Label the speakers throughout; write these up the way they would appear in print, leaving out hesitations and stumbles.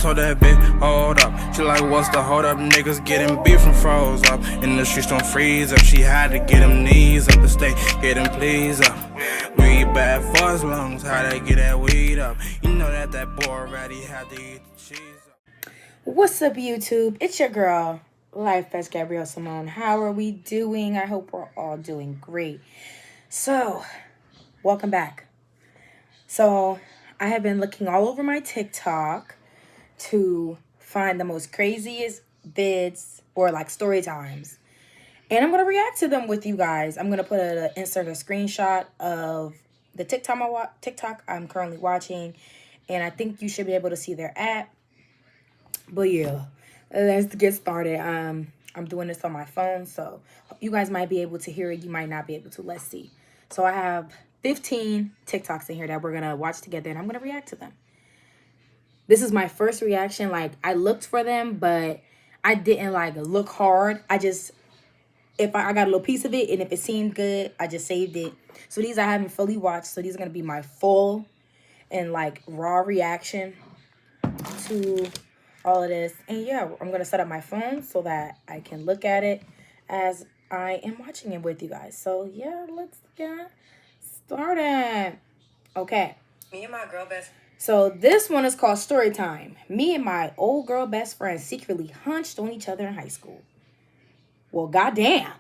Speaker 1: told that bitch, hold up. She like, what's the hold up? Niggas getting beef from froze up. In the streets don't freeze up. She had to get them knees up to stay, get them please up. We bad for as lungs, how they get that weed up. You know that boy already had to eat the cheese up.
Speaker 2: What's up, YouTube? It's your girl, Life as Gabrielle Simone. How are we doing? I hope we're all doing great. So, welcome back. So, I have been looking all over my TikTok to find the most craziest vids or like story times. And I'm going to react to them with you guys. I'm going to insert a screenshot of the TikTok I'm currently watching. And I think you should be able to see their app. But yeah, let's get started. I'm doing this on my phone, so you guys might be able to hear it. You might not be able to. Let's see. So I have 15 TikToks in here that we're going to watch together, and I'm going to react to them. This is my first reaction. Like, I looked for them, but I didn't, like, look hard. If I got a little piece of it, and if it seemed good, I just saved it. So these I haven't fully watched, so these are going to be my full and, like, raw reaction to all of this. And yeah, I'm going to set up my phone so that I can look at it as I am watching it with you guys. So yeah, let's get started. Okay.
Speaker 3: Me and my girl best.
Speaker 2: So this one is called Storytime. Me and my old girl best friend secretly hunched on each other in high school. Well, goddamn.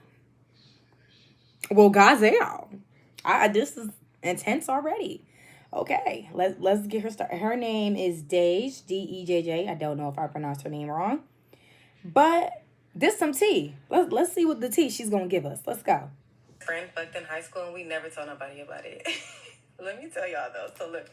Speaker 2: This is intense already. Okay, let's get her started. Her name is Dej, D-E-J-J. I don't know if I pronounced her name wrong. But this some tea. Let's see what the tea she's going to give us. Let's go.
Speaker 3: Friend fucked in high school and we never told nobody about it. Let me tell y'all though. So look,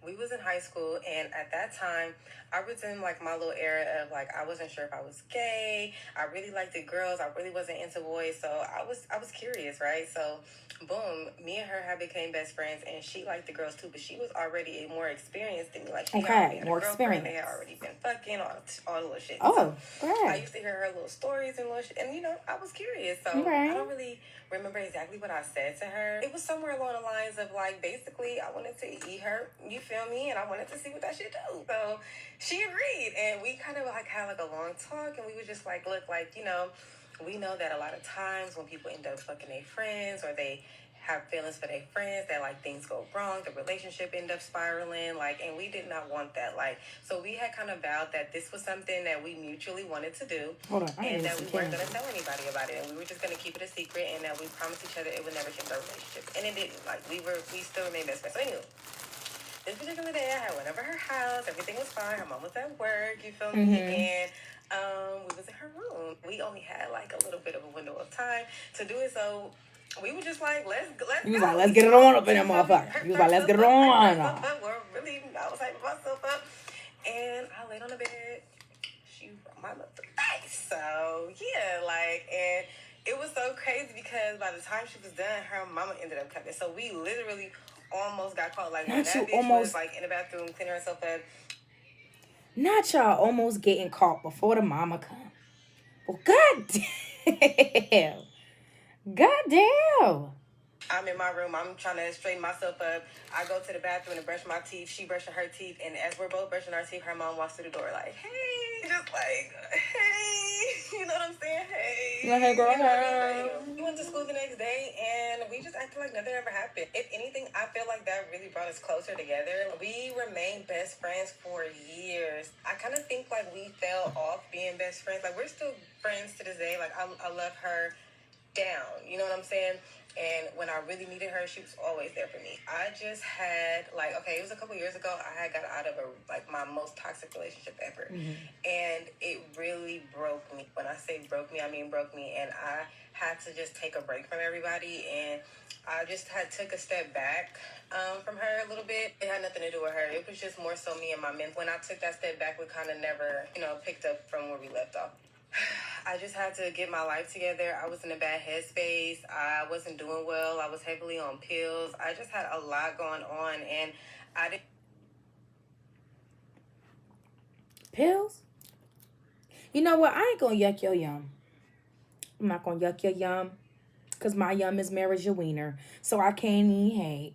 Speaker 3: we was in high school and at that time, I was in like my little era of like, I wasn't sure if I was gay. I really liked the girls. I really wasn't into boys. So I was curious, right? So boom, me and her had became best friends and she liked the girls too, but she was already more experienced than me. Like she
Speaker 2: Okay,
Speaker 3: had
Speaker 2: more
Speaker 3: a girlfriend.
Speaker 2: experience.
Speaker 3: They had already been fucking all the little shit.
Speaker 2: Oh,
Speaker 3: so
Speaker 2: okay.
Speaker 3: I used to hear her little stories and little shit. And you know, I was curious. So
Speaker 2: Okay.
Speaker 3: I don't really remember exactly what I said to her. It was somewhere along the lines of like, basically, I wanted to eat her, you feel me? And I wanted to see what that shit do. So she agreed. And we kind of like had like a long talk and we were just like, look, like, you know, we know that a lot of times when people end up fucking their friends or they have feelings for their friends that like things go wrong, the relationship end up spiraling, like, and we did not want that. Like, so we had kind of vowed that this was something that we mutually wanted to do.
Speaker 2: Hold on,
Speaker 3: and that we weren't going to tell anybody about it, and we were just going to keep it a secret, and that we promised each other it would never change our relationship. And it didn't. Like, we still remained best friends. So anyway, this particular day I went over her house, everything was fine, her mom was at work, you feel me? And we was in her room. We only had like a little bit of a window of time to do it, so we were just like, let's
Speaker 2: You was like, let's get it on up in that motherfucker. You was like, let's get it on.
Speaker 3: I was hyping myself up. And I laid on the bed. She rubbed my motherfucking face. So, yeah, like, and it was so crazy because by the time she was done, her mama ended up coming. So we literally almost got caught. Like, when that bitch was, like, in the bathroom cleaning herself up.
Speaker 2: Not y'all almost getting caught before the mama come. Well, goddamn. Goddamn.
Speaker 3: I'm in my room. I'm trying to straighten myself up. I go to the bathroom to brush my teeth. She brushing her teeth. And as we're both brushing our teeth, her mom walks through the door like, hey. Just like, hey. You know what I'm saying? Hey.
Speaker 2: Hey, girl,
Speaker 3: hey. We went to school the next day, and we just acted like nothing ever happened. If anything, I feel like that really brought us closer together. We remained best friends for years. I kind of think like we fell off being best friends. Like, we're still friends to this day. Like, I love her down. You know what I'm saying? And when I really needed her, she was always there for me. I just had, like, okay, it was a couple years ago, I had got out of my most toxic relationship ever. And it really broke me. When I say broke me, I mean broke me. And I had to just take a break from everybody. And I just took a step back from her a little bit. It had nothing to do with her. It was just more so me and my men. When I took that step back, we kind of never, picked up from where we left off. I just had to get my life together. I was in a bad headspace. I wasn't doing well. I was heavily on pills. I just had a lot going on, and I didn't.
Speaker 2: Pills? You know what? I ain't gonna yuck your yum. I'm not gonna yuck your yum, because my yum is marriage your wiener, so I can't even hate.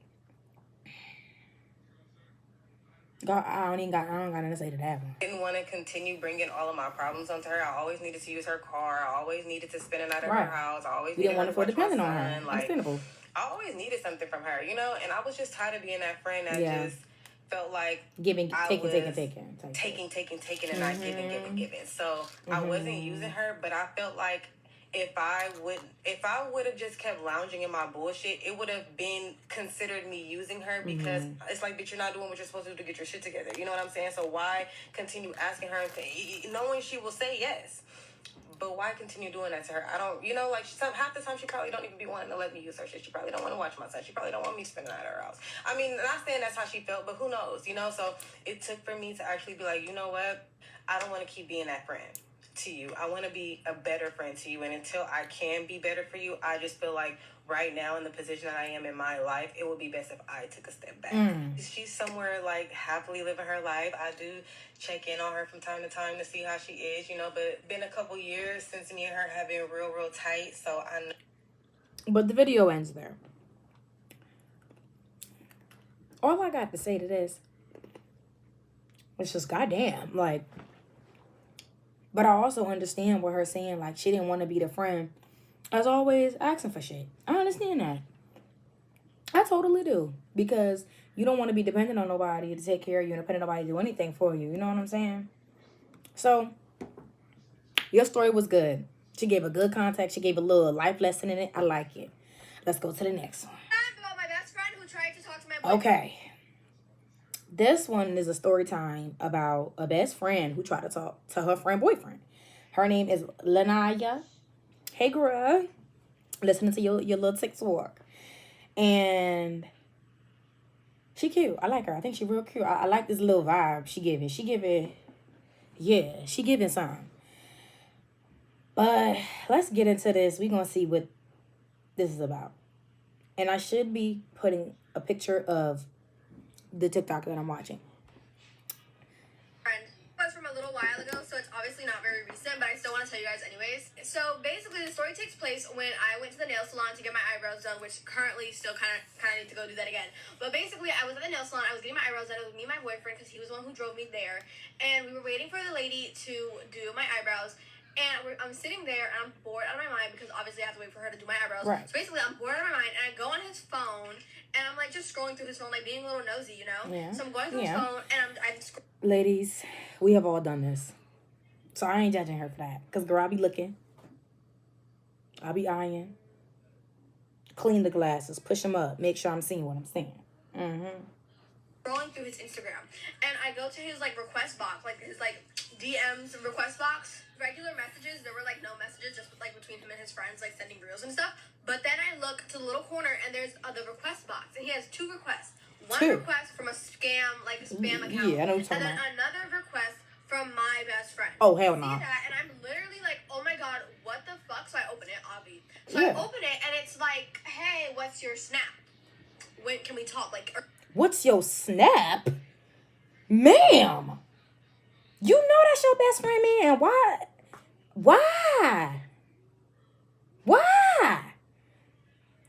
Speaker 2: God, I don't got nothing to say to that one.
Speaker 3: Didn't want to continue bringing all of my problems onto her. I always needed to use her car. I always needed to spend a night at
Speaker 2: Right.
Speaker 3: her house. I always
Speaker 2: You
Speaker 3: needed
Speaker 2: didn't want
Speaker 3: her
Speaker 2: to feel
Speaker 3: to watch my
Speaker 2: dependent on her.
Speaker 3: son. Like,
Speaker 2: Understandable.
Speaker 3: I always needed something from her, you know? And I was just tired of being that friend that
Speaker 2: Yeah.
Speaker 3: just felt like
Speaker 2: Taking,
Speaker 3: and
Speaker 2: taking.
Speaker 3: not giving. So I wasn't using her, but I felt like if I would have just kept lounging in my bullshit, it would have been considered me using her, because it's like, bitch, you're not doing what you're supposed to do to get your shit together. You know what I'm saying? So why continue asking her, knowing she will say yes? But why continue doing that to her? I don't, you know, like, half the time she probably don't even be wanting to let me use her shit. She probably don't want to watch my son. She probably don't want me spending the night at her house. I mean, not saying that's how she felt, but who knows, you know? So it took for me to actually be like, you know what? I don't want to keep being that friend to you. I want to be a better friend to you. And until I can be better for you, I just feel like right now in the position that I am in my life, it would be best if I took a step back. She's somewhere like happily living her life. I do check in on her from time to time to see how she is, you know, but been a couple years since me and her have been real tight. So I know.
Speaker 2: But the video ends there. All I got to say to this is just goddamn, like, but I also understand what her saying, like, she didn't want to be the friend as always asking for shit. I understand that. I totally do. Because you don't want to be dependent on nobody to take care of you and dependent on nobody to do anything for you. You know what I'm saying? So, your story was good. She gave a good context. She gave a little life lesson in it. I like it. Let's go to the next one.
Speaker 4: About my best friend who tried to talk to my boyfriend.
Speaker 2: Okay. This one is a story time about a best friend who tried to talk to her friend boyfriend. Her name is Lanaya. Hey, girl. Listening to your little TikTok. And she cute. I like her. I think she real cute. I like this little vibe she giving. She giving some. But let's get into this. We're going to see what this is about. And I should be putting a picture of the TikTok that I'm watching.
Speaker 4: Friend was from a little while ago, so it's obviously not very recent, but I still want to tell you guys anyways. So basically, the story takes place when I went to the nail salon to get my eyebrows done, which currently still kind of need to go do that again. But basically, I was at the nail salon. I was getting my eyebrows done. It was me and my boyfriend, because he was the one who drove me there, and we were waiting for the lady to do my eyebrows. And I'm sitting there, and I'm bored out of my mind, because obviously I have to wait for her to do my eyebrows.
Speaker 2: Right.
Speaker 4: So basically, I'm bored out of my mind, and I go on his phone, and I'm like just scrolling through his phone, like being a little nosy, you know?
Speaker 2: Yeah.
Speaker 4: So I'm going through his phone, and I'm
Speaker 2: Ladies, we have all done this. So I ain't judging her for that. Because, girl, I be looking. I be eyeing. Clean the glasses. Push them up. Make sure I'm seeing what I'm seeing.
Speaker 4: scrolling through his Instagram, and I go to his like request box, like his like DMs request box. Regular messages, there were like no messages, just like between him and his friends, like sending reels and stuff. But then I look to the little corner, and there's the request box, and he has two requests. One request from a scam, like a spam account,
Speaker 2: yeah, I know what you're
Speaker 4: and
Speaker 2: talking
Speaker 4: then
Speaker 2: about.
Speaker 4: another request from my best friend.
Speaker 2: Oh, hell no.
Speaker 4: I see that, and I'm literally like, oh my god, what the fuck? So I open it, Avi. So
Speaker 2: Yeah.
Speaker 4: I open it, and it's like, hey, what's your snap? When can we talk? Like,
Speaker 2: What's your snap? Ma'am. You know that's your best friend, man. Why?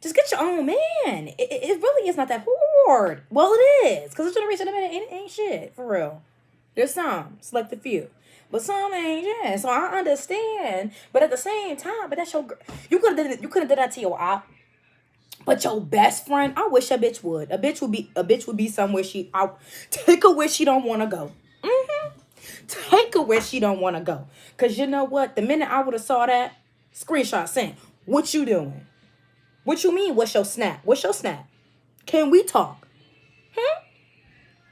Speaker 2: Just get your own man. It really is not that hard. Well, it is. Because the generation of it ain't shit. For real. There's some. Select a few. But some ain't, yeah. So I understand. But at the same time, but that's your girl. You could have did that to your op. But your best friend, I wish a bitch would. A bitch would be somewhere take her where she don't want to go. Take her where she don't want to go. Because you know what? The minute I would have saw that, screenshot saying, what you doing? What you mean, what's your snap? What's your snap? Can we talk?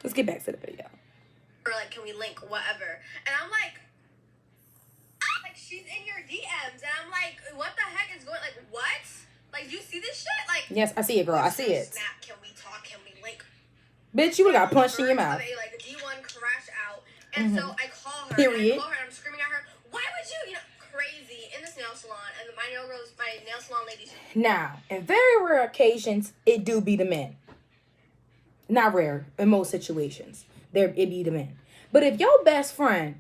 Speaker 2: Let's get back to the video.
Speaker 4: or like, can we link, whatever? And I'm like, she's in your DMs. And I'm like, what the heck is going, like, what? Like, you see this shit? Like,
Speaker 2: Yes, I see it, girl. I see it.
Speaker 4: Snap, can we talk? Can we link?
Speaker 2: Bitch, you would have got punched in your mouth.
Speaker 4: Like, a D1 crash out. And so I call her.
Speaker 2: Period.
Speaker 4: And I'm screaming at her, why would you, crazy, in this nail salon. And my nail salon ladies.
Speaker 2: Now, in very rare occasions, it do be the men. Not rare, in most situations. It be the men. But if your best friend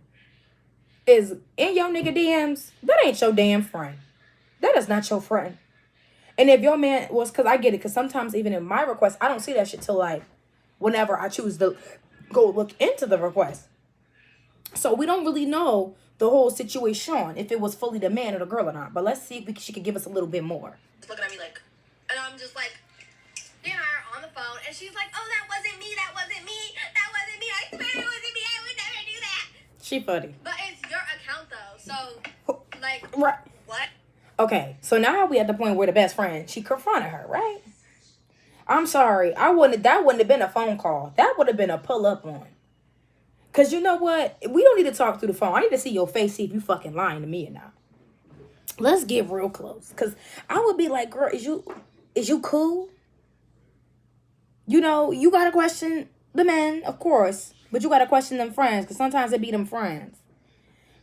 Speaker 2: is in your nigga DMs, that ain't your damn friend. That is not your friend. And if your man was, because I get it, because sometimes even in my requests, I don't see that shit till like whenever I choose to go look into the request. So we don't really know the whole situation, if it was fully the man or the girl or not. But let's see if she could give us a little bit more.
Speaker 4: Looking at me like, and I'm just like, you and I are on the phone, and she's like, oh, that wasn't me, that wasn't me, that wasn't me, I swear it wasn't me, I would never do that.
Speaker 2: She funny.
Speaker 4: But it's your account, though, so, like,
Speaker 2: right.
Speaker 4: What?
Speaker 2: Okay, so now we at the point where the best friend, she confronted her, right? I'm sorry, that wouldn't have been a phone call. That would have been a pull up on. Cause you know what? We don't need to talk through the phone. I need to see your face, see if you fucking lying to me or not. Let's get real close. Cause I would be like, girl, is you cool? You know, you gotta question the men, of course. But you gotta question them friends. Cause sometimes it be them friends.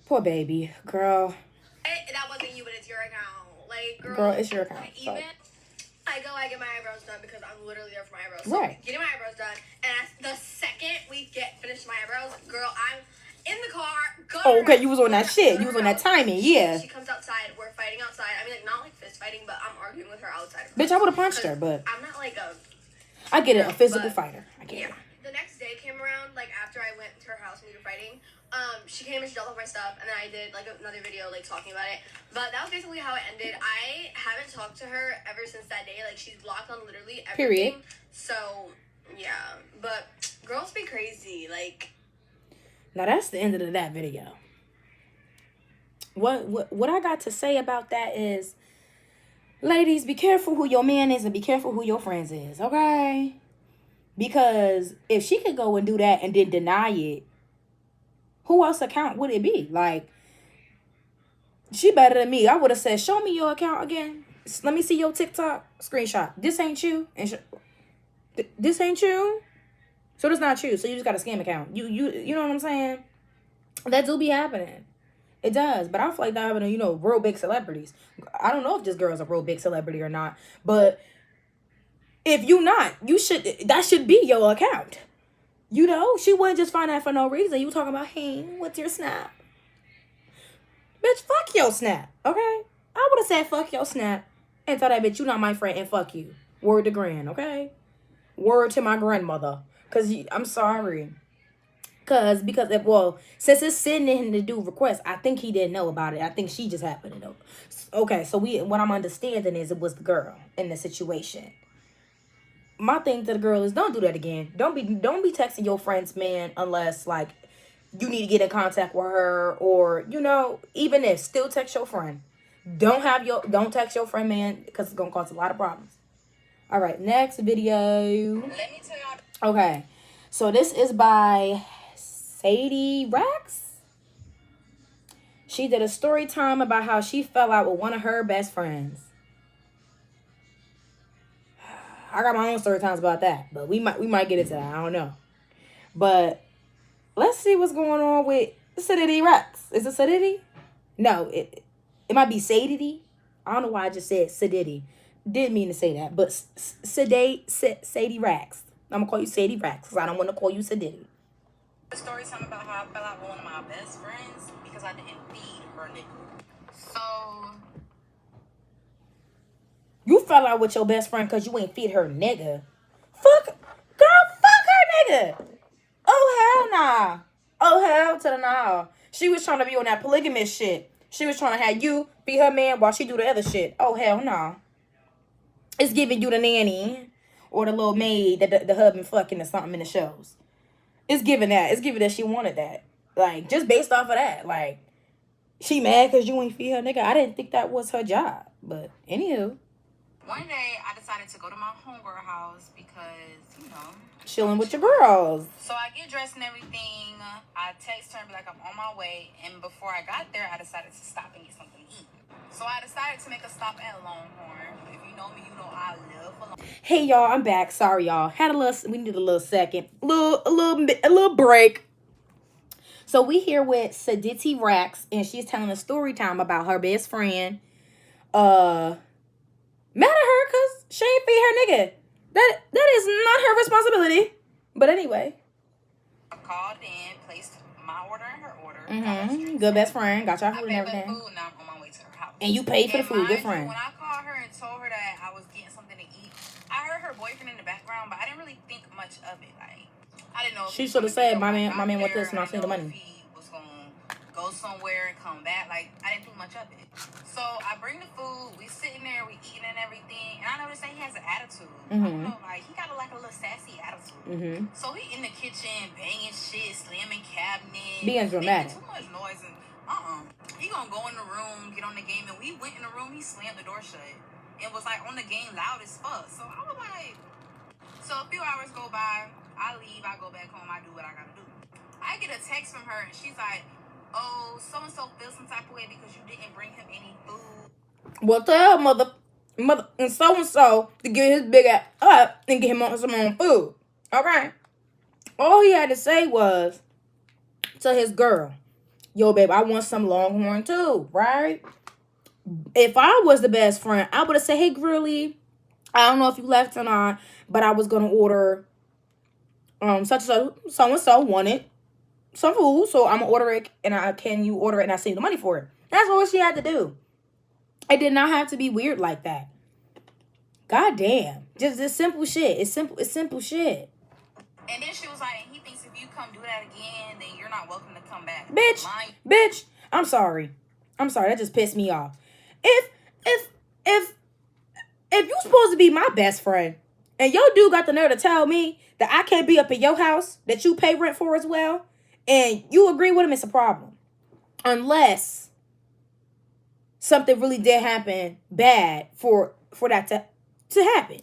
Speaker 2: Poor baby. Girl.
Speaker 4: That wasn't you, but it's your account. Like,
Speaker 2: girl, it's your account.
Speaker 4: Even I get my eyebrows done because I'm literally there for my eyebrows.
Speaker 2: So right.
Speaker 4: Getting my eyebrows done, and the second we finished my eyebrows, girl, I'm in the car.
Speaker 2: Oh, okay, you was on that shit. You was on that timing, yeah.
Speaker 4: She comes outside. We're fighting outside. I mean, like, not like fist fighting, but I'm arguing with her outside.
Speaker 2: Bitch, I would have punched her, but
Speaker 4: I'm not like a.
Speaker 2: I get it, a physical fighter. I get it.
Speaker 4: The next day came around, like after I went to her house and we were fighting. She came and she dealt with my stuff, and then I did like another video like talking about it. But that was basically how it ended. I haven't talked to her ever since that day. Like, she's blocked on literally everything.
Speaker 2: Period.
Speaker 4: So yeah, but girls be crazy. Like,
Speaker 2: now that's the end of that video. What I got to say about that is, ladies, be careful who your man is and be careful who your friends is, okay? Because if she could go and do that and then deny it, who else account would it be? Like, she better than me. I would have said, show me your account again. Let me see your TikTok screenshot. This ain't you. And this ain't you. So this not you. So you just got a scam account. You know what I'm saying? That do be happening. It does. But I feel like that happening, you know, real big celebrities. I don't know if this girl's a real big celebrity or not. But if you not, that should be your account. You know, she wouldn't just find that for no reason. You talking about, hey, what's your snap? Bitch, fuck your snap, okay? I would have said fuck your snap and tell that bitch you not my friend and fuck you. Word to gran, okay? Word to my grandmother. Because I'm sorry. Because since it's sitting in him to do requests, I think he didn't know about it. I think she just happened to know. Okay, so what I'm understanding is it was the girl in the situation. My thing to the girl is don't do that again. Don't be texting your friend's man unless like you need to get in contact with her, or you know, even if still text your friend. Don't text your friend man because it's gonna cause a lot of problems. All right, next video.
Speaker 3: Let me tell y'all.
Speaker 2: Okay, so this is by Sadie Rax. She did a story time about how she fell out with one of her best friends. I got my own story times about that, but we might get into that. I don't know. But let's see what's going on with Sadie Rex. Is it Sadie? No, it might be Sadie. I don't know why I just said Sadie. Didn't mean to say that, but Sadie Rex. I'm gonna call you Sadie Rex because I don't want to call you Sadie.
Speaker 3: The story time about how I fell out with one of my best friends because I didn't feed her nigga. So
Speaker 2: you fell out with your best friend because you ain't feed her nigga. Fuck her nigga. Oh, hell nah. Oh, hell to the nah. She was trying to be on that polygamous shit. She was trying to have you be her man while she do the other shit. Oh, hell nah. It's giving you the nanny or the little maid that the husband fucking or something in the shows. It's giving that. It's giving that she wanted that. Like, just based off of that. Like, she mad because you ain't feed her nigga. I didn't think that was her job. But, anywho.
Speaker 3: One day, I decided to go to my homegirl house because, you know,
Speaker 2: chilling with your girls.
Speaker 3: So I get dressed and everything. I text her and be like, I'm on my way. And before I got there, I decided to stop and get something to eat. So I decided to make a stop at Longhorn. If you know me, you know I love Longhorn.
Speaker 2: Hey, y'all, I'm back. Sorry, y'all. We needed a little second. A little break. So we here with Sadie Rax, and she's telling a story time about her best friend. Mad at her because she ain't feed her nigga. That is not her responsibility. But anyway.
Speaker 3: I called in, placed my order and her order.
Speaker 2: Mm-hmm. Good best friend. Got y'all food and everything.
Speaker 3: Food, now I'm on my way to her house.
Speaker 2: And you paid for the food. Good friend.
Speaker 3: When I called her and told her that I was getting something to eat, I heard her boyfriend in the background, but I didn't really think much of it. Like, I didn't know if
Speaker 2: She
Speaker 3: he was
Speaker 2: should have
Speaker 3: gonna be
Speaker 2: said, my
Speaker 3: there when I
Speaker 2: man
Speaker 3: got
Speaker 2: want this,
Speaker 3: there.
Speaker 2: and I
Speaker 3: I
Speaker 2: seen the
Speaker 3: didn't know if
Speaker 2: money.
Speaker 3: he was gonna go somewhere and come back. Like, I didn't think much of it. So I bring the food, we sitting there, we eating and everything, and I noticed that he has an attitude. I don't know, like, he got like a little sassy attitude. So he in the kitchen banging shit, slamming cabinets,
Speaker 2: being dramatic,
Speaker 3: making too much noise, and he gonna go in the room, get on the game, and we went in the room, he slammed the door shut. It was like on the game loud as fuck. So I was like, so a few hours go by, I leave, I go back home, I do what I gotta do. I get a text from her and she's like, oh, so and so feels some type of way because you didn't bring him any food.
Speaker 2: Well, tell mother and so to get his big ass up and get him on some own food. Okay. All he had to say was to his girl, yo, babe, I want some Longhorn too, right? If I was the best friend, I would have said, hey, girly, I don't know if you left or not, but I was gonna order such and so wanted some food, so I'm gonna order it, and can you order it and I send you the money for it. That's all she had to do. It did not have to be weird like that. God damn. Just this simple shit. It's simple shit.
Speaker 3: And then she was like, he thinks if you come do that again, then you're not welcome to come back.
Speaker 2: Bitch, I'm sorry. That just pissed me off. If you supposed to be my best friend, and your dude got the nerve to tell me that I can't be up in your house that you pay rent for as well, and you agree with him, it's a problem. Unless something really did happen bad for that to happen.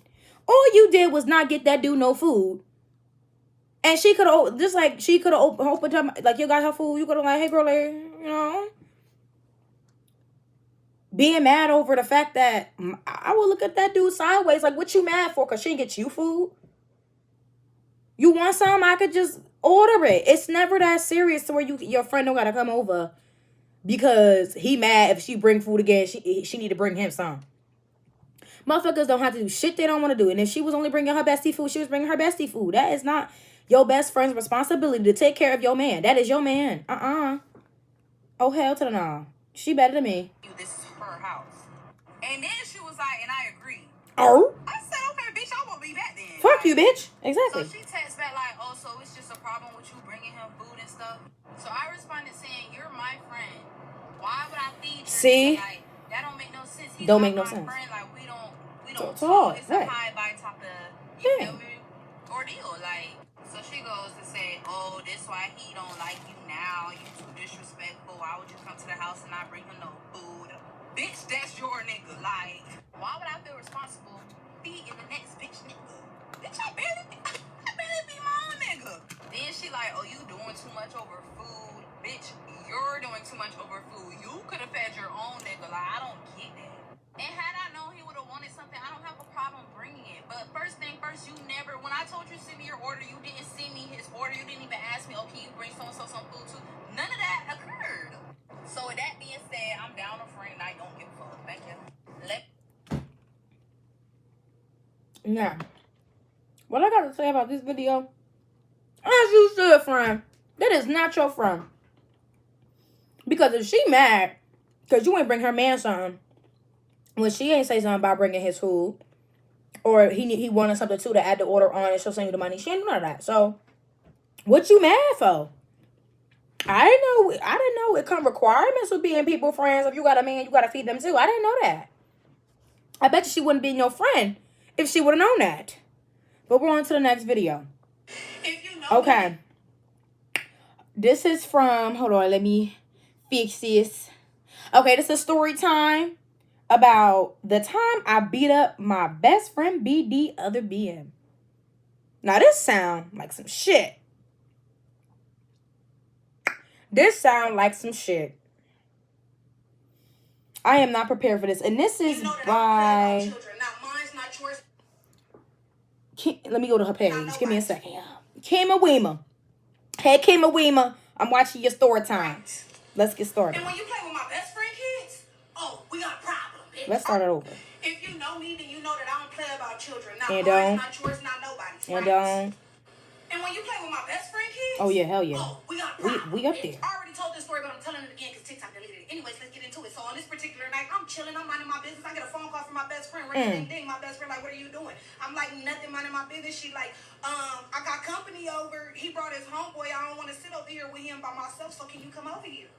Speaker 2: All you did was not get that dude no food. And she could have, just like she could have opened up, like, you got her food, you could have like, hey girl, you know. Being mad over the fact that I would look at that dude sideways, like, what you mad for? Because she didn't get you food? You want some? I could just order it. It's never that serious to where your friend don't got to come over because he mad if she bring food again. She need to bring him some. Motherfuckers don't have to do shit they don't want to do. And if she was only bringing her bestie food, she was bringing her bestie food. That is not your best friend's responsibility to take care of your man. That is your man. Oh, hell to the no. She better than me.
Speaker 3: This is her house. And then she was like, and I agree.
Speaker 2: Oh?
Speaker 3: I said, okay, bitch, I won't be back then.
Speaker 2: Fuck you, bitch. Exactly.
Speaker 3: So she texts back like, oh, so it's just a problem with you bringing him food and stuff. So I responded saying, you're my friend. Why would I feed you?
Speaker 2: See?
Speaker 3: Like, that don't make no sense. He's
Speaker 2: don't
Speaker 3: not
Speaker 2: make no
Speaker 3: my
Speaker 2: sense.
Speaker 3: friend. Like, we don't
Speaker 2: talk.
Speaker 3: It's
Speaker 2: right.
Speaker 3: a high by top of, you feel me? Ordeal. Like, so she goes to say, oh, this why he don't like you now. You too disrespectful. Why would you come to the house and not bring him no food? Bitch, that's your nigga. Like, why would I feel responsible feeding the next bitch nigga? Bitch, I barely be my own nigga. Then she like, oh, you doing too much over food. Bitch, you're doing too much over food. You could have fed your own nigga. Like, I don't get that. And had I known he would have wanted something, I don't have a problem bringing it. But first thing first, you never, when I told you to send me your order, you didn't send me his order. You didn't even ask me, oh, can you bring so-and-so some food too? None of that occurred. So with that being said, I'm down a friend. I don't give a fuck. Thank you.
Speaker 2: Now, what I got to say about this video, as you should, friend, that is not your friend. Because if she mad because you ain't bring her man something, when she ain't say something about bringing his food, or he wanted something too to add the order on and she'll send you the money, she ain't do none of that. So, what you mad for? I didn't know it come requirements of being people friends. If you got a man, you got to feed them too. I didn't know that. I bet you she wouldn't be your friend if she would have known that. But we're on to the next video. Okay. This is from, hold on, let me fix this. Okay, this is story time about the time I beat up my best friend BD other BM. Now this sound like some shit. I am not prepared for this. And this is by... Let me go to her page. Give me a second. Kima Weema. Hey, Kima Weema. I'm watching your story time. Let's get started.
Speaker 3: And when you play with my best friend kids, oh, we got a problem, bitch.
Speaker 2: Let's start it over.
Speaker 3: If you know me, then you know that I don't play about children. Not
Speaker 2: And
Speaker 3: mine, not yours, not nobody's.
Speaker 2: And
Speaker 3: And when you play with my best friend kids,
Speaker 2: oh yeah, hell yeah.
Speaker 3: Oh, we got
Speaker 2: we up there.
Speaker 3: I already told this story, but I'm telling it again because TikTok deleted it. Anyways, let's get into it. So on this particular night, I'm chilling, I'm minding my business. I get a phone call from my best friend. Ring, ding, ding. My best friend like, what are you doing? I'm like, nothing, minding my business. She like, I got company over. He brought his homeboy. I don't want to sit over here with him by myself. So can you come over here?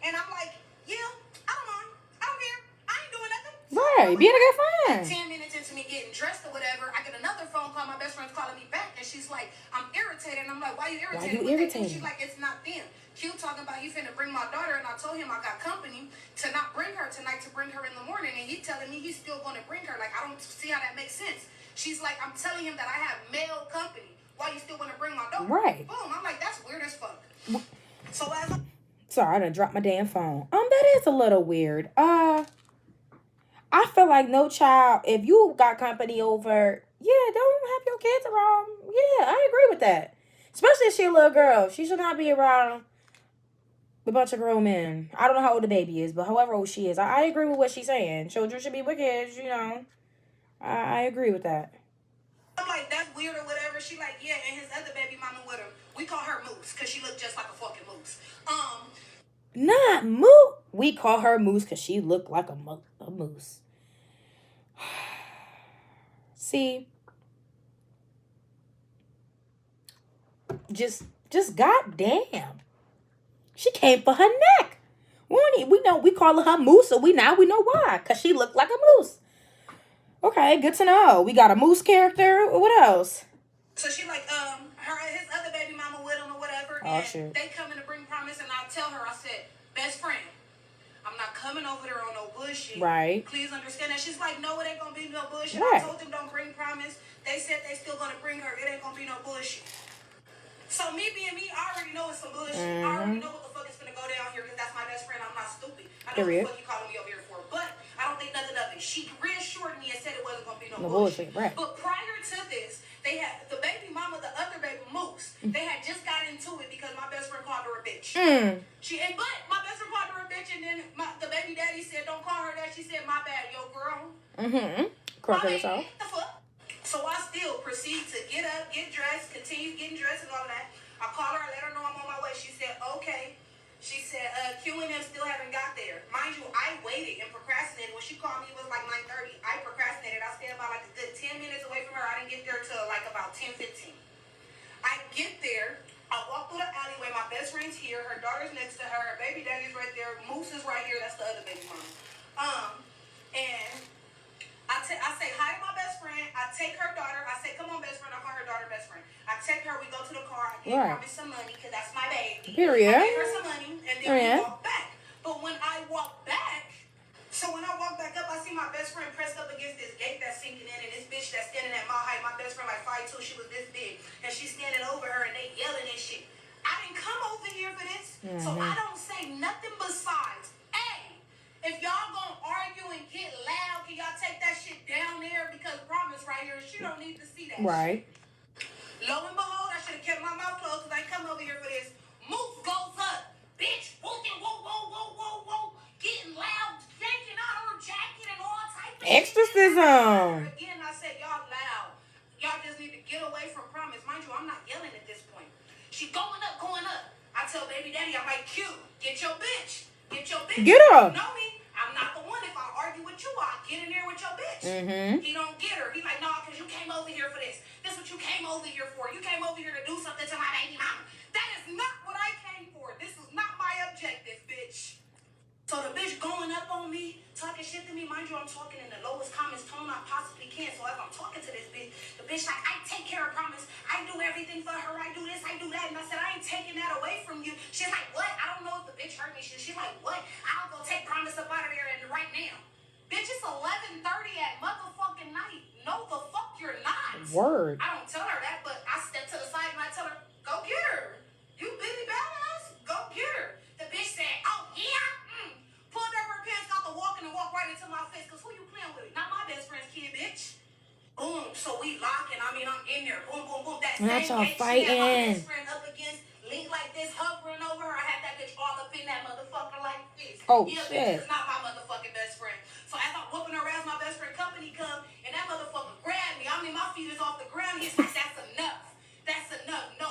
Speaker 3: And I'm like, yeah, I don't mind. I don't care. I ain't doing nothing.
Speaker 2: Right, being a good friend.
Speaker 3: 10 minutes into me getting dressed or whatever, I get another phone call. My best friend's calling me back, and she's like, I'm irritated. And I'm like, why you irritated? She's like, it's not them. Q talking about he finna bring my daughter, and I told him I got company to not bring her tonight, to bring her in the morning, and he telling me he's still gonna bring her. Like, I don't see how that makes sense. She's like, I'm telling him that I have male company. Why you still wanna bring my daughter?
Speaker 2: Right.
Speaker 3: Boom. I'm like, that's weird as fuck. So as
Speaker 2: Sorry, I done dropped my damn phone. That is a little weird. I feel like no child, if you got company over, yeah, don't have your kids around. Yeah, I agree with that. Especially if she a little girl. She should not be around a bunch of grown men. I don't know how old the baby is, but however old she is, I agree with what she's saying. Children should be with kids, you know. I agree with that.
Speaker 3: I'm like, that's weird or whatever. She like, yeah, and his other baby mama with him. We call her Moose because she looked just like a fucking moose.
Speaker 2: Not Moose. We call her Moose because she looked like a moose. See, just goddamn. She came for her neck. We know we call her Moose, so we know why. Because she looked like a moose. Okay, good to know. We got a moose character. What else?
Speaker 3: So she like, his other baby mama with him or whatever.
Speaker 2: Oh, shit.
Speaker 3: They come in to bring promise, and I tell her, I said, best friend, I'm not coming over there on no bullshit.
Speaker 2: Right.
Speaker 3: Please understand that. She's like, no, it ain't gonna be no bullshit.
Speaker 2: Right.
Speaker 3: I told them don't bring promise. They said they still gonna bring her. It ain't gonna be no bullshit. So me being me, I already know it's some bullshit. I already know what the fuck is gonna go down here because that's my best friend. I'm not stupid. I know what the fuck you calling me over here for. But I don't think nothing of it. She reassured me and said it wasn't gonna be no bullshit.
Speaker 2: Right.
Speaker 3: But prior to this, they had the baby mama, the other baby Moose. They had just got into it because my best friend called her a bitch. But my best friend called her a bitch, and then the baby daddy said, "Don't call her that." She said, "My bad, yo, girl."
Speaker 2: Correct herself.
Speaker 3: The fuck? So I still proceed to get up, get dressed, continue getting dressed and all of that. I call her, I let her know I'm on my way. She said, okay. She said, Q and M still haven't got there. Mind you, I waited and procrastinated. When she called me, it was like 9:30. I procrastinated. I stayed about like a good 10 minutes away from her. I didn't get there till like about 10:15. I get there. I walk through the alleyway. My best friend's here. Her daughter's next to her. Her baby daddy's right there. Moose is right here. That's the other baby mama. And I say hi to my best friend. I take her daughter. I say, come on, best friend. I call her daughter best friend. I take her. We go to the car. I give Promise some money because that's my baby.
Speaker 2: Period.
Speaker 3: I give her some money, and then we walk back. But when I walk back, when I walk back up, I see my best friend pressed up against this gate that's sinking in, and this bitch that's standing at my height, my best friend like 5'2", she was this big, and she's standing over her, and they yelling and shit. I didn't come over here for this, so I don't say nothing besides, hey, if y'all gonna argue and get loud, can y'all take that shit down there? Because Promise right here, she don't need to see that
Speaker 2: Right.
Speaker 3: shit. Lo and behold, I should have kept my mouth closed because I ain't come over here for this. Moose goes up. Bitch, whooping, whoa, whoa, whoa, whoa, whoa. Getting loud, yanking out her jacket and all type of
Speaker 2: Exorcism.
Speaker 3: Again, I said, y'all loud. Y'all just need to get away from Promise. Mind you, I'm not yelling at this point. She going up, going up. I tell baby daddy, I'm like, Q, get your bitch. Get your bitch.
Speaker 2: Get her.
Speaker 3: You know me? I'm not the one. If I argue with you, I'll get in there with your bitch. He don't get her. He like, nah, because you came over here for this. This is what you came over here for. You came over here to do something to my baby mama. That is not what I came for. This is not my objective, bitch. So the bitch going up on me, talking shit to me. Mind you, I'm talking in the lowest common tone I possibly can. So as I'm talking to this bitch, the bitch like, I take care of Promise. I do everything for her. I do this, I do that. And I said, I ain't taking that away from you. She's like, what? I don't know if the bitch heard me. She's like, what? I'll go take Promise up out of there and right now. Bitch, it's 11:30 at motherfucking night. No, the fuck you're not.
Speaker 2: Word.
Speaker 3: I don't tell her that, but I step to the side and I tell her, go get her. You busy badass? Go get her. The bitch said, oh, yeah? Pulled up her pants, got the walking and walked right into my face. Because who you playing with? Not my best friend's kid, bitch. Boom. So we locking. I mean, I'm in there. Boom, boom, boom. That
Speaker 2: That's
Speaker 3: same
Speaker 2: all
Speaker 3: bitch she had my
Speaker 2: fighting.
Speaker 3: best friend up against, linked like this, hovering over her. I had that bitch all up in that motherfucker like this.
Speaker 2: Oh,
Speaker 3: yeah,
Speaker 2: shit.
Speaker 3: Bitch, it's not my motherfucking best friend. So as I'm whooping her ass, my best friend company come, and that motherfucker grabbed me. I mean, my feet is off the ground. He's like, that's enough. That's enough. No,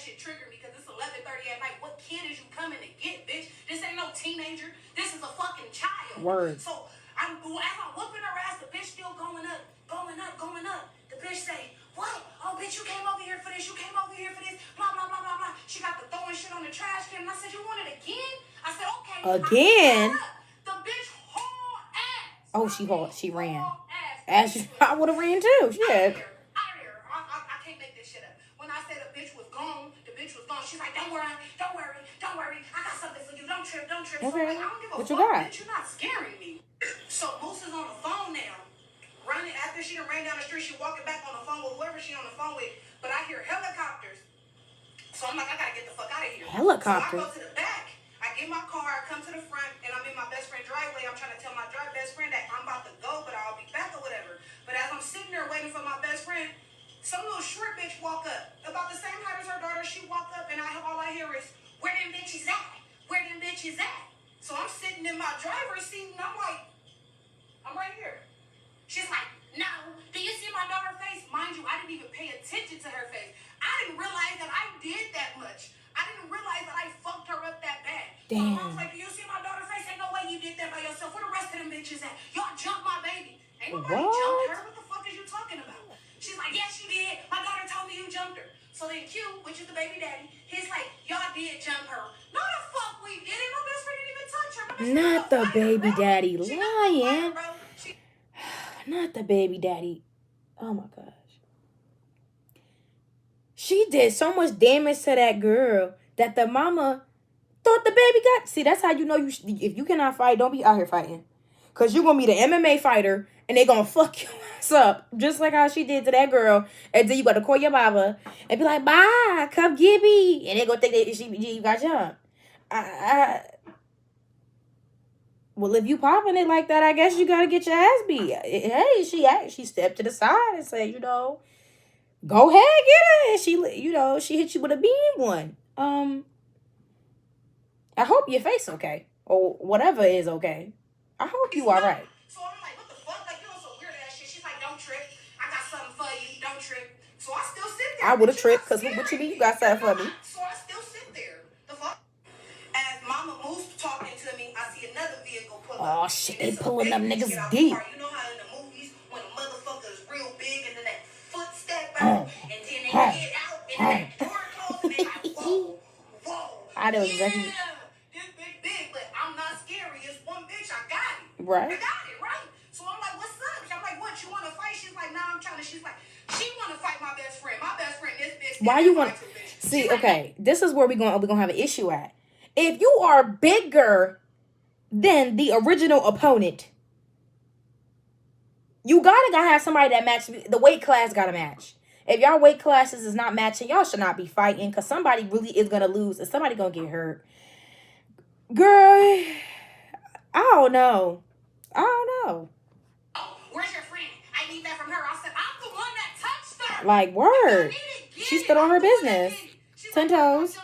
Speaker 3: shit triggered me because it's 11:30 at night. What kid is you coming to get, bitch? This ain't no teenager. This is a fucking child.
Speaker 2: Word.
Speaker 3: So as I'm whooping her ass, the bitch still going up. The bitch say, what? Oh, bitch, you came over here for this. Blah, blah, blah, blah, blah. She got the throwing shit on the trash can. And I said, you want it again? I said, okay.
Speaker 2: Again?
Speaker 3: The bitch haul ass.
Speaker 2: Oh, she ran. I would have ran too. Shit.
Speaker 3: I can't make this shit up. When I said the bitch was gone, she's like, don't worry. I got something for you. Don't trip.
Speaker 2: Okay.
Speaker 3: So I'm like, I don't give a
Speaker 2: What
Speaker 3: fuck,
Speaker 2: you got?
Speaker 3: bitch. You're not scaring me. So Moose is on the phone now. Running after she done ran down the street, she walking back on the phone with whoever she on the phone with. But I hear helicopters. So I'm like, I gotta get the fuck out of here.
Speaker 2: Helicopter?
Speaker 3: So I go to the back. I get my car, I come to the front, and I'm in my best friend's driveway. I'm trying to tell my best friend that I'm about to go, but I'll be back or whatever. But as I'm sitting there waiting for my best friend, some little short bitch walk up. About the same height as her daughter, she walked up, and all I hear is, where them bitches at? So I'm sitting in my driver's seat, and I'm like, I'm right here. She's like, no, do you see my daughter's face? Mind you, I didn't even pay attention to her face. I didn't realize that I did that much. I didn't realize that I fucked her up that bad.
Speaker 2: Damn.
Speaker 3: So I was like, do you see my daughter's face? Ain't no way you did that by yourself. Where the rest of them bitches at? Y'all jumped my baby. Ain't nobody jumped her. What the fuck is you talking about? She's like, yes, you did. My daughter told me you jumped her. So then Q, which is the baby daddy, he's like, y'all did jump her. No, the fuck we didn't. My best friend didn't even touch her.
Speaker 2: Not the baby daddy lying. Not the baby daddy. Oh my gosh. She did so much damage to that girl that the mama thought the baby got. See, that's how you know if you cannot fight, don't be out here fighting. Because you're going to be the MMA fighter and they going to fuck your ass up. Just like how she did to that girl. And then you got to call your mama and be like, bye, come get me. And they going to think that you got jumped. Well, if you popping it like that, I guess you got to get your ass beat. Hey, she stepped to the side and said, go ahead, get it. And she hit you with a beam one. I hope your face okay. Or whatever is okay. I hope you all right.
Speaker 3: So I'm like, what the fuck? Like, you know, some weird ass shit. She's like, don't trip. I got something for you. Don't trip. So I still sit there.
Speaker 2: I would have tripped because what you mean you got something for me?
Speaker 3: So I still sit there. The fuck? As Mama Moose talking to me, I see another vehicle pull up.
Speaker 2: Oh shit, they pulling them niggas
Speaker 3: You
Speaker 2: deep.
Speaker 3: know how in the movies when a motherfucker is real big and then that foot step out and then they get out and then that door closed and they like, whoa.
Speaker 2: I know exactly.
Speaker 3: This big, but I'm not scary. It's one bitch. I got it.
Speaker 2: Right.
Speaker 3: I got it, right? So I'm like, what's up? I'm like, what? You want to fight? She's like, nah, I'm trying to. She's like, she want to fight my best friend. My best friend, this bitch.
Speaker 2: Why you want? See, okay, this is where we're gonna have an issue at. If you are bigger than the original opponent, you gotta have somebody that match. The weight class gotta match. If y'all weight classes is not matching, y'all should not be fighting because somebody really is gonna lose and somebody gonna get hurt. Girl, I don't know.
Speaker 3: Oh, where's your friend? I need that from her. I said, I'm the one that touched her.
Speaker 2: Like, word. She stood on her business. 10 toes.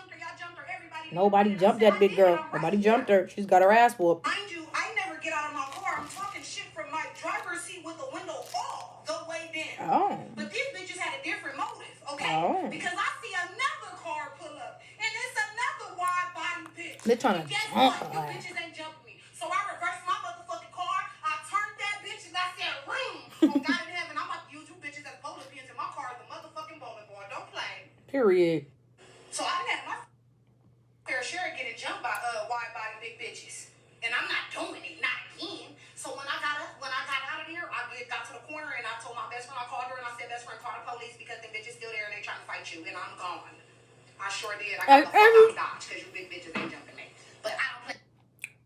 Speaker 2: Nobody jumped that big girl. Nobody jumped her. She's got her ass whooped.
Speaker 3: Mind you, I never get out of my car. I'm talking shit from my driver's seat with the window all the way down.
Speaker 2: Oh.
Speaker 3: But these bitches had a different motive, okay?
Speaker 2: Oh.
Speaker 3: Because I see another car pull up, and it's another wide body bitch.
Speaker 2: They're trying to
Speaker 3: Guess
Speaker 2: jump
Speaker 3: what? You
Speaker 2: her.
Speaker 3: bitches ain't jumped me. So I reversed my motherfucking car. I turned that bitch and I said, room. Oh, God in heaven, I'm about to use you bitches as bowling pins in my car as a motherfucking bowling ball. Don't play.
Speaker 2: Period.
Speaker 3: So I had my fair share of getting jumped by wide body big bitches. And I'm not doing it, not again. So when I got out of there, I got to the corner and I told my best friend, I called her and I said, best friend, call the police because the bitch is still there and they trying to fight you and I'm gone. I sure did. I got the fuck out of Dodge because you big bitches ain't jumping me. But I don't play.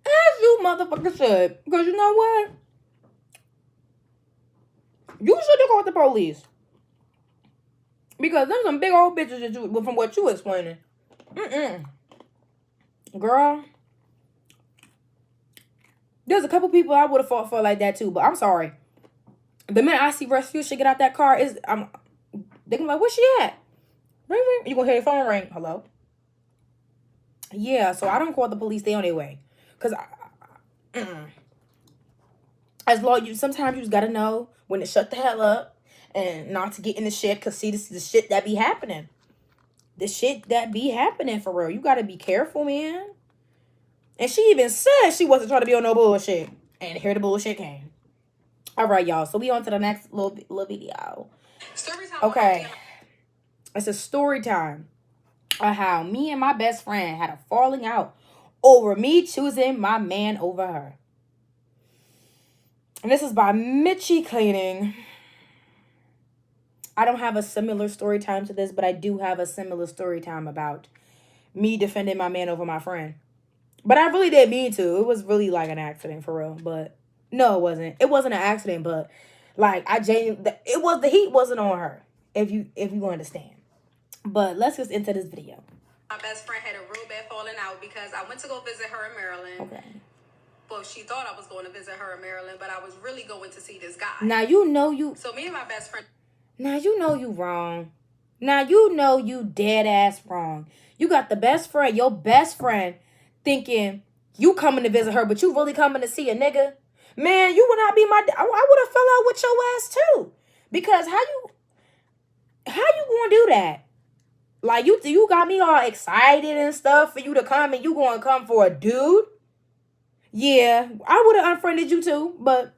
Speaker 2: As you motherfucker should. Because you know what? You should have called the police. Because there's some big old bitches that you, from what you explaining. Girl. There's a couple people I would have fought for like that too. But I'm sorry. The minute I see Rescue should get out that car, they gonna be like, where's she at? Ring, ring. You gonna hear your phone ring. Hello? Yeah, so I don't call the police. They on their way. Because as long sometimes you just gotta know when to shut the hell up and not to get in the shit. Because see, this is the shit that be happening. the shit that be happening for real. You gotta be careful, man. And she even said she wasn't trying to be on no bullshit. And here the bullshit came. All right, y'all. So we on to the next little video.
Speaker 3: Story time.
Speaker 2: Okay. It's a story time of how me and my best friend had a falling out over me choosing my man over her. And this is by Mitchie Cleaning. I don't have a similar story time to this, but I do have a similar story time about me defending my man over my friend. But I really didn't mean to. It was really like an accident for real. But no, it wasn't. It wasn't an accident, but like I genuinely, it was, the heat wasn't on her. If you understand. But let's get into this video.
Speaker 3: My best friend had a real bad falling out because I went to go visit her in Maryland.
Speaker 2: Okay.
Speaker 3: Well, she thought I was going to visit her in Maryland, but I was really going to see this guy.
Speaker 2: Now you know you.
Speaker 3: So me and my best friend.
Speaker 2: Now you know you wrong. Now you know you dead ass wrong. You got the best friend, your best friend, thinking you coming to visit her, but you really coming to see a nigga. Man, you would not be my. I would have fell out with your ass too. Because how you gonna do that? Like you got me all excited and stuff for you to come, and you gonna come for a dude? Yeah, I would have unfriended you too. But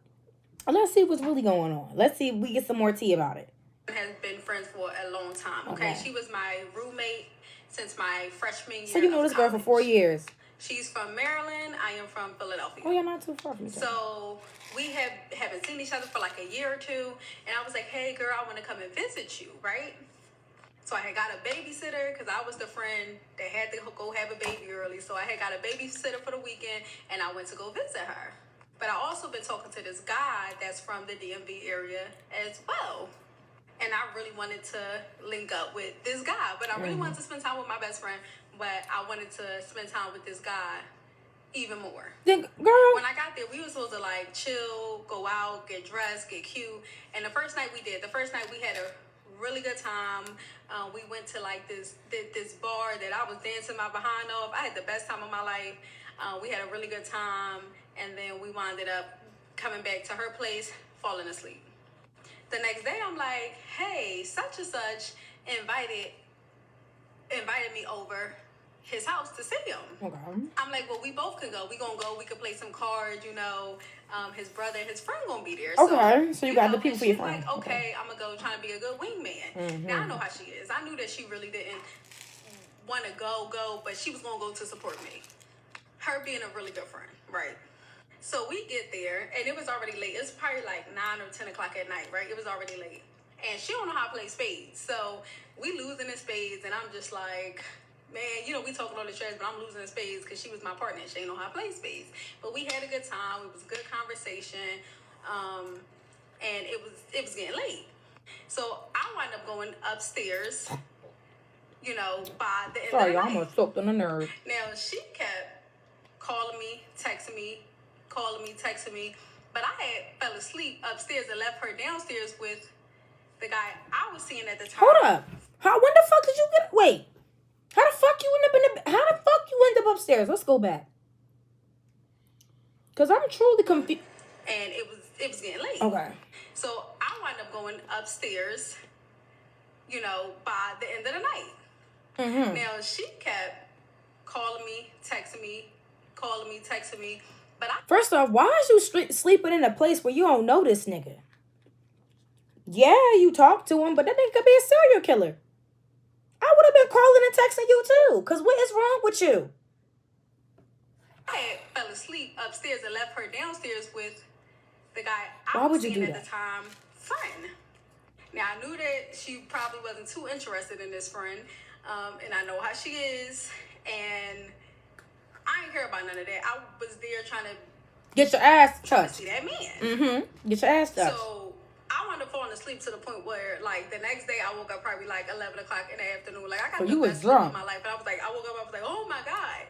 Speaker 2: let's see what's really going on. Let's see if we get some more tea about it.
Speaker 3: Has been friends for a long time. Okay, she was my roommate since my freshman year.
Speaker 2: So you know this girl for 4 years.
Speaker 3: She's from Maryland. I am from Philadelphia.
Speaker 2: Oh, you're not too far from each other.
Speaker 3: So we haven't seen each other for like a year or two, and I was like, "Hey, girl, I want to come and visit you, right?" So I had got a babysitter because I was the friend that had to go have a baby early. So I had got a babysitter for the weekend, and I went to go visit her. But I also been talking to this guy that's from the DMV area as well. And I really wanted to link up with this guy. But I really wanted to spend time with my best friend. But I wanted to spend time with this guy even more.
Speaker 2: Then, girl.
Speaker 3: When I got there, we were supposed to like chill, go out, get dressed, get cute. And the first night we had a really good time. We went to like this bar that I was dancing my behind off. I had the best time of my life. We had a really good time. And then we winded up coming back to her place, falling asleep. The next day, I'm like, hey, such and such invited me over his house to see him.
Speaker 2: Okay.
Speaker 3: I'm like, well, we both can go. We gonna go. We could play some cards, you know. His brother and his friend gonna be there.
Speaker 2: Okay, so you got the people for your friend.
Speaker 3: Like, okay, I'm gonna go trying to be a good wingman. Now I know how she is. I knew that she really didn't want to go, but she was gonna go to support me. Her being a really good friend, right? So we get there, and it was already late. It's probably like 9 or 10 o'clock at night, right? It was already late. And she don't know how to play spades. So we losing in spades, and I'm just like, man, you know, we talking all the trash, but I'm losing in spades because she was my partner, and she didn't know how to play spades. But we had a good time. It was a good conversation. And it was getting late. So I wound up going upstairs, you know, by the end of the night.
Speaker 2: Sorry, I'm soaked on the nerve.
Speaker 3: Now, she kept calling me, texting me, but I had fell asleep upstairs and left her downstairs with the guy I was seeing at the time.
Speaker 2: Hold up. When the fuck did you get? Wait. How the fuck you end up upstairs? Let's go back. Cause I'm truly confused.
Speaker 3: And it was getting late.
Speaker 2: Okay.
Speaker 3: So I wound up going upstairs, you know, by the end of the night.
Speaker 2: Mm-hmm.
Speaker 3: Now she kept calling me, texting me. But
Speaker 2: First off, why is you sleeping in a place where you don't know this nigga? Yeah, you talk to him, but that nigga could be a serial killer. I would have been calling and texting you too. Cause what is wrong with you?
Speaker 3: I had fell asleep upstairs and left her downstairs with the guy
Speaker 2: Why
Speaker 3: I
Speaker 2: would
Speaker 3: was
Speaker 2: you
Speaker 3: seeing
Speaker 2: do
Speaker 3: at
Speaker 2: that?
Speaker 3: the time, friend. Now I knew that she probably wasn't too interested in this friend, and I know how she is, and I didn't care about none of that. I was there trying to
Speaker 2: Get your ass touched.
Speaker 3: see that man.
Speaker 2: Mm-hmm. Get your ass touched.
Speaker 3: So I wound up falling asleep to the point where, like, the next day I woke up probably like 11 o'clock in the afternoon. Like, I got
Speaker 2: So
Speaker 3: the
Speaker 2: you was
Speaker 3: best sleep
Speaker 2: drunk.
Speaker 3: of my life, and I woke up, I was like, oh my god,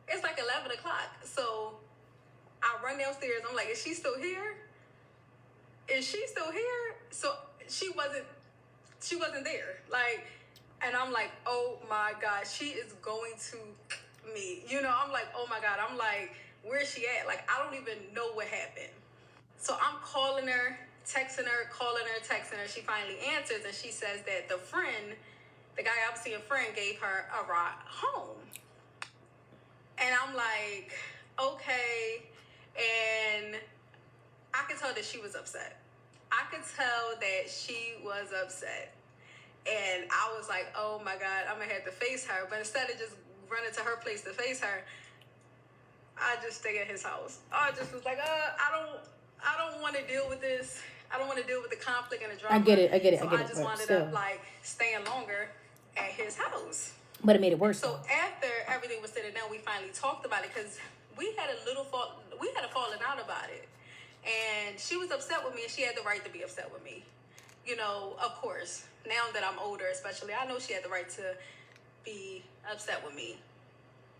Speaker 3: it's like 11 o'clock. So I run downstairs. I'm like, is she still here? So she wasn't there. Like, and I'm like, oh my god, she is going to me. You know, I'm like, oh my god. I'm like, where is she at? Like, I don't even know what happened. So I'm calling her, texting her. She finally answers, and she says that the friend the guy obviously a friend gave her a ride home. And I'm like, okay. And I could tell that she was upset. I could tell that she was upset. And I was like, oh my God, I'm gonna have to face her. But instead of just running to her place to face her, I just stay at his house. I just was like, I don't want to deal with this. I don't want to deal with the conflict and the drama.
Speaker 2: I get it.
Speaker 3: So I just wound up like staying longer at his house.
Speaker 2: But it made it worse.
Speaker 3: So after everything was said and done, we finally talked about it because we had a falling out about it. And she was upset with me, and she had the right to be upset with me. You know, of course, now that I'm older especially, I know she had the right to be upset with me.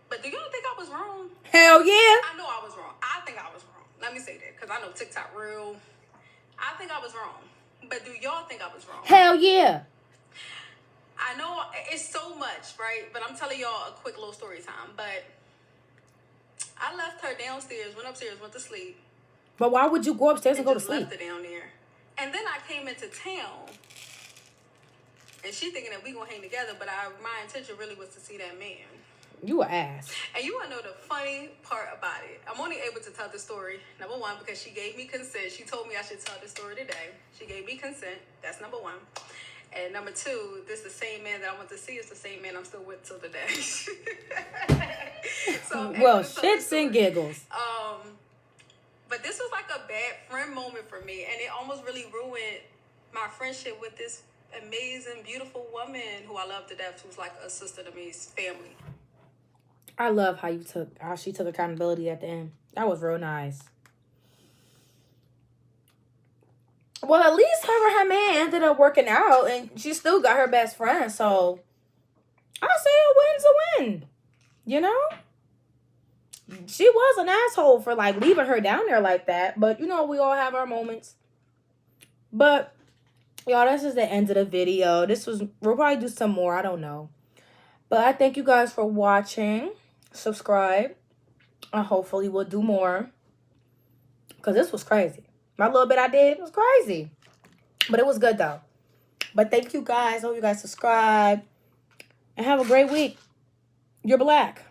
Speaker 3: But do y'all think I was wrong?
Speaker 2: Hell yeah.
Speaker 3: I know I was wrong. I think I was wrong. Let me say that, because I know TikTok real. I think I was wrong. But do y'all think I was wrong?
Speaker 2: Hell yeah.
Speaker 3: I know it's so much, right? But I'm telling y'all a quick little story time. But I left her downstairs, went upstairs, went to sleep.
Speaker 2: But why would you go upstairs and go to
Speaker 3: just
Speaker 2: sleep?
Speaker 3: left her down there. And then I came into town. And she thinking that we gonna hang together, but my intention really was to see that man.
Speaker 2: You an ass.
Speaker 3: And you wanna know the funny part about it? I'm only able to tell the story, number one, because she gave me consent. She told me I should tell the story today. She gave me consent. That's number one. And number two, this the same man that I want to see. It's the same man I'm still with till today. So
Speaker 2: well, shits and giggles.
Speaker 3: But this was like a bad friend moment for me, and it almost really ruined my friendship with this amazing, beautiful woman who I love to death, who's like a sister to me, family.
Speaker 2: I love how she took accountability at the end. That was real nice. Well, at least her and her man ended up working out, and she still got her best friend. So I say a win's a win. You know, she was an asshole for like leaving her down there like that, but you know, we all have our moments. But y'all, this is the end of the video. We'll probably do some more. I don't know. But I thank you guys for watching. Subscribe. And hopefully we'll do more. Because this was crazy. My little bit I did was crazy. But it was good though. But thank you guys. Hope you guys subscribe. And have a great week. You're black.